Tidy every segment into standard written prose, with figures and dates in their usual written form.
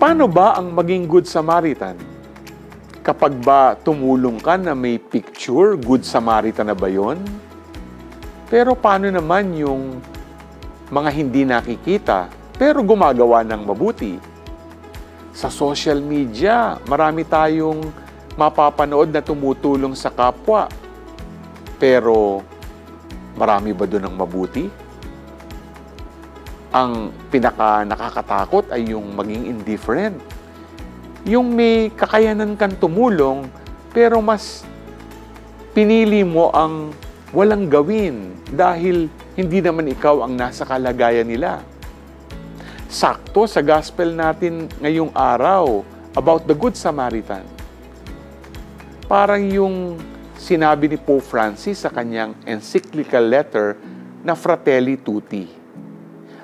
Paano ba ang maging Good Samaritan? Kapag ba tumulong ka na may picture, Good Samaritan na ba yun? Pero paano naman yung mga hindi nakikita pero gumagawa ng mabuti? Sa social media, marami tayong mapapanood na tumutulong sa kapwa. Pero marami ba doon ang mabuti? Ang pinaka nakakatakot ay yung maging indifferent. Yung may kakayanan kang tumulong, pero mas pinili mo ang walang gawin dahil hindi naman ikaw ang nasa kalagayan nila. Sakto sa gospel natin ngayong araw about the Good Samaritan. Parang yung sinabi ni Pope Francis sa kanyang encyclical letter na Fratelli Tutti.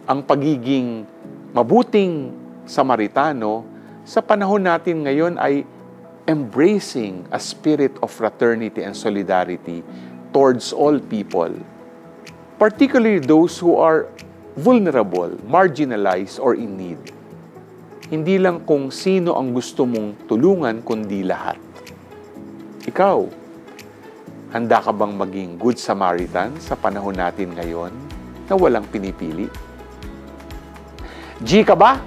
Ang pagiging mabuting Samaritano sa panahon natin ngayon ay embracing a spirit of fraternity and solidarity towards all people, particularly those who are vulnerable, marginalized, or in need. Hindi lang kung sino ang gusto mong tulungan, kundi lahat. Ikaw, handa ka bang maging Good Samaritan sa panahon natin ngayon na walang pinipili? G ka ba?